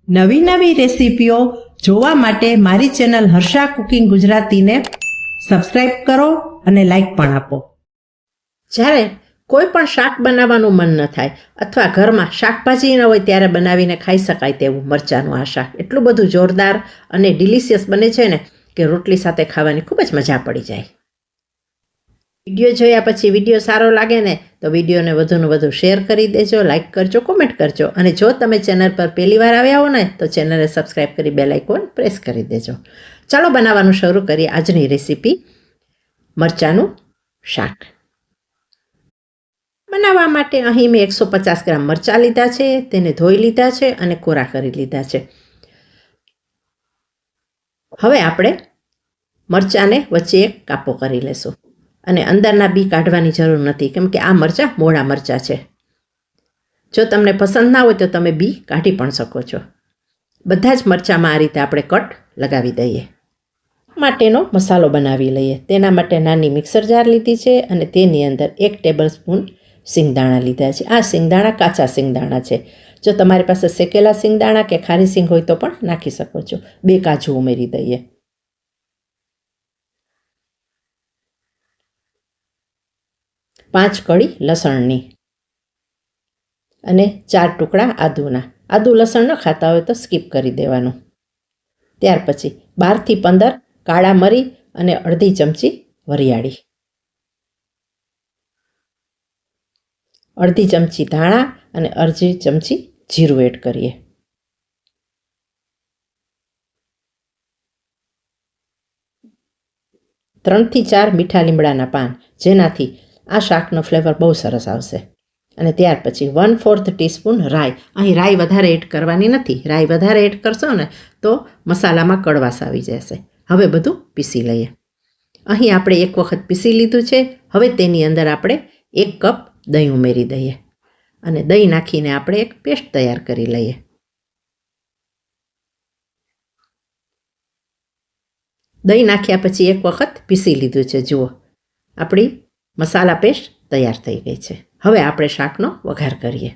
નવી નવી રેસીપીઓ જોવા માટે મારી ચેનલ હર્ષા કુકિંગ ગુજરાતીને સબસ્ક્રાઇબ કરો અને લાઈક પણ આપો. જ્યારે કોઈ પણ શાક બનાવવાનું મન ન થાય અથવા ઘરમાં શાકભાજી ન હોય ત્યારે બનાવીને ખાઈ શકાય તેવું મરચાંનું આ શાક એટલું બધું જોરદાર અને ડિલિશિયસ બને છે ને કે રોટલી સાથે ખાવાની ખૂબ જ મજા પડી જાય. વિડીયો જોયા પછી વિડીયો સારો લાગે ને તો વિડીયોને વધુને વધુ શેર કરી દેજો, લાઇક કરજો, કોમેન્ટ કરજો અને જો તમે ચેનલ પર પહેલી વાર આવ્યા હો ને તો ચેનલને સબસ્ક્રાઈબ કરી બેલ આઇકોન પ્રેસ કરી દેજો. ચાલો બનાવવાનું શરૂ કરીએ આજની રેસીપી મરચાંનું શાક. બનાવવા માટે અહીં મેં 150 ગ્રામ મરચાં લીધા છે, તેને ધોઈ લીધા છે અને કોરા કરી લીધા છે. હવે આપણે મરચાંને વચ્ચે એક કાપો કરી લેશું અને અંદરના બી કાઢવાની જરૂર નથી કેમ કે આ મરચાં મોળા મરચાં છે. જો તમને પસંદ ના હોય તો તમે બી કાઢી પણ શકો છો. બધા જ મરચાંમાં આ રીતે આપણે કટ લગાવી દઈએ. માટેનો મસાલો બનાવી લઈએ. તેના માટે નાની મિક્સર જાર લીધી છે અને તેની અંદર 1 ટેબલ સ્પૂન સિંગદાણા લીધા છે. આ સિંગદાણા કાચા સિંગદાણા છે. જો તમારી પાસે શેકેલા સિંગદાણા કે ખારી સિંગ હોય તો પણ નાખી શકો છો. 2 કાજુ ઉમેરી દઈએ. 5 કળી લસણની અને 4 ટુકડા આદુના. આદુ લસણ ન ખાતા હોય તો સ્કીપ કરી દેવાનું. ત્યાર પછી 12 થી 15 કાળા મરી અને અડધી ચમચી વરિયાળી, અડધી ચમચી ધાણા અને અડધી ચમચી જીરું એડ કરીએ. ત્રણ થી 4 મીઠા લીમડાના પાન, જેનાથી આ શાકનો ફ્લેવર બહુ સરસ આવશે. અને ત્યાર પછી 1/4 ટીસ્પૂન રાઈ. અહીં રાઈ વધારે એડ કરવાની નથી. રાઈ વધારે એડ કરશો ને તો મસાલામાં કડવાશ આવી જશે. હવે બધું પીસી લઈએ. અહીં આપણે એક વખત પીસી લીધું છે. હવે તેની અંદર આપણે 1 કપ દહીં ઉમેરી દઈએ અને દહીં નાખીને આપણે એક પેસ્ટ તૈયાર કરી લઈએ. દહીં નાખ્યા પછી એક વખત પીસી લીધું છે. જુઓ, આપણી મસાલા પેસ્ટ તૈયાર થઈ ગઈ છે. હવે આપણે શાકનો વઘાર કરીએ.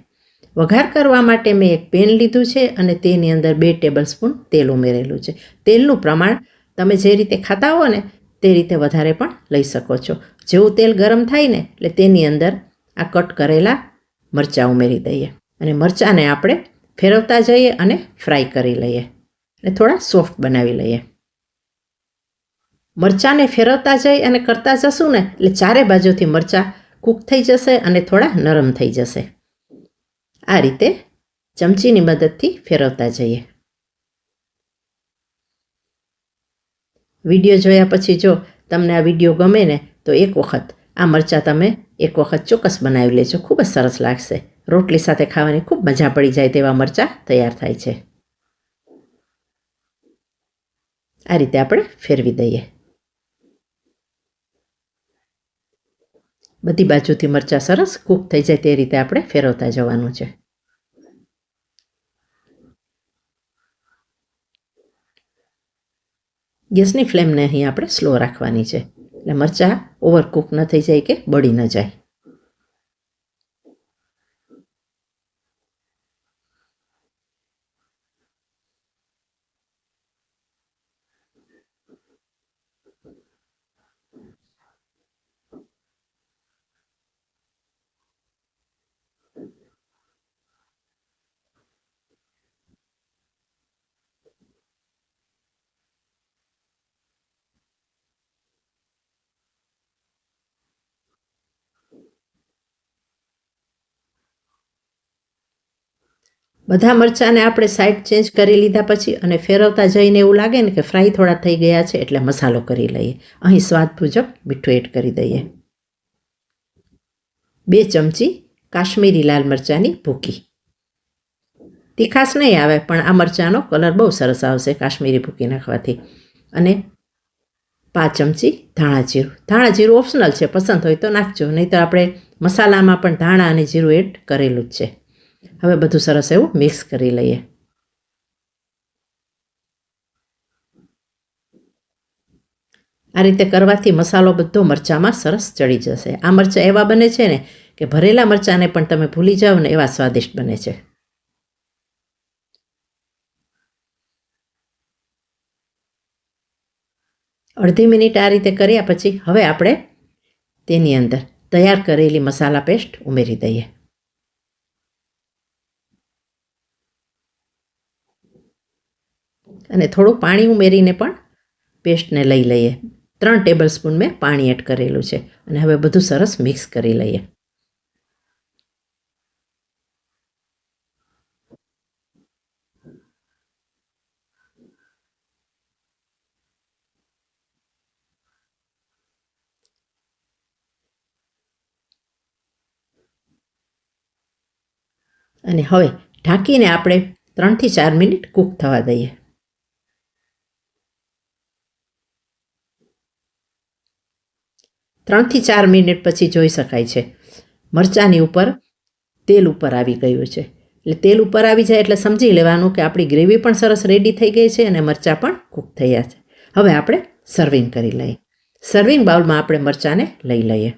વઘાર કરવા માટે મેં એક પેન લીધું છે અને તેની અંદર 2 ટેબલ સ્પૂન તેલ ઉમેરેલું છે. તેલનું પ્રમાણ તમે જે રીતે ખાતા હો ને તે રીતે વધારે પણ લઈ શકો છો. જેવું તેલ ગરમ થાય ને એટલે તેની અંદર આ કટ કરેલા મરચાં ઉમેરી દઈએ અને મરચાંને આપણે ફેરવતા જઈએ અને ફ્રાય કરી લઈએ અને થોડા સોફ્ટ બનાવી લઈએ. મરચાંને ફેરવતા જઈ અને કરતા જશું ને એટલે ચારે બાજુથી મરચાં કૂક થઈ જશે અને થોડા નરમ થઈ જશે. આ રીતે ચમચીની મદદથી ફેરવતા જઈએ. વિડીયો જોયા પછી જો તમને આ વિડીયો ગમે ને તો એક વખત આ મરચાં તમે એક વખત ચોક્કસ બનાવી લેજો. ખૂબ જ સરસ લાગશે. રોટલી સાથે ખાવાની ખૂબ મજા પડી જાય તેવા મરચાં તૈયાર થાય છે. આ રીતે આપણે ફેરવી દઈએ. બધી બાજુથી મરચાં સરસ કૂક થઈ જાય તે રીતે આપણે ફેરવતા જવાનું છે. ગેસની ફ્લેમને અહીં આપણે સ્લો રાખવાની છે એટલે મરચાં ઓવરકૂક ન થઈ જાય કે બળી ન જાય. બધા મરચાંને આપણે સાઈડ ચેન્જ કરી લીધા પછી અને ફેરવતા જઈને એવું લાગે ને કે ફ્રાય થોડા થઈ ગયા છે એટલે મસાલો કરી લઈએ. અહીં સ્વાદ મુજબ મીઠું એડ કરી દઈએ. 2 ચમચી કાશ્મીરી લાલ મરચાંની ભૂકી. તીખાશ નહીં આવે પણ આ મરચાંનો કલર બહુ સરસ આવશે કાશ્મીરી ભૂકી નાખવાથી. અને 5 ચમચી ધાણા જીરું. ધાણા જીરું ઓપ્શનલ છે, પસંદ હોય તો નાખજો, નહીં તો આપણે મસાલામાં પણ ધાણા અને જીરું એડ કરેલું જ છે. હવે બધું સરસ એવું મિક્સ કરી લઈએ. આ રીતે કરવાથી મસાલો બધો મરચાંમાં સરસ ચડી જશે. આ મરચાં એવા બને છે ને કે ભરેલા મરચાંને પણ તમે ભૂલી જાઓ ને એવા સ્વાદિષ્ટ બને છે. અડધી મિનિટ આ રીતે કર્યા પછી હવે આપણે તેની અંદર તૈયાર કરેલી મસાલા પેસ્ટ ઉમેરી દઈએ. અને થોડું પાણી ઉમેરીને પણ પેસ્ટને લઈ લઈએ. 3 ટેબલ સ્પૂન મેં પાણી એડ કરેલું છે અને હવે બધું સરસ મિક્સ કરી લઈએ. અને હવે ઢાંકીને આપણે 3 થી 4 મિનિટ કૂક થવા દઈએ. ત્રણ થી 4 મિનિટ પછી જોઈ શકાય છે મરચાંની ઉપર તેલ ઉપર આવી ગયું છે. એટલે તેલ ઉપર આવી જાય એટલે સમજી લેવાનું કે આપણી ગ્રેવી પણ સરસ રેડી થઈ ગઈ છે અને મરચાં પણ કૂક થયા છે. હવે આપણે સર્વિંગ કરી લઈએ. સર્વિંગ બાઉલમાં આપણે મરચાંને લઈ લઈએ.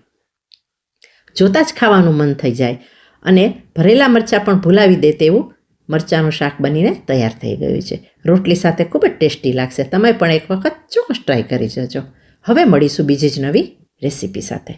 જોતાં જ ખાવાનું મન થઈ જાય અને ભરેલા મરચાં પણ ભૂલાવી દે તેવું મરચાંનું શાક બનીને તૈયાર થઈ ગયું છે. રોટલી સાથે ખૂબ જ ટેસ્ટી લાગશે. તમે પણ એક વખત ચોક્કસ ટ્રાય કરી જજો. હવે મળીશું બીજી જ નવી રેસીપી સાથે.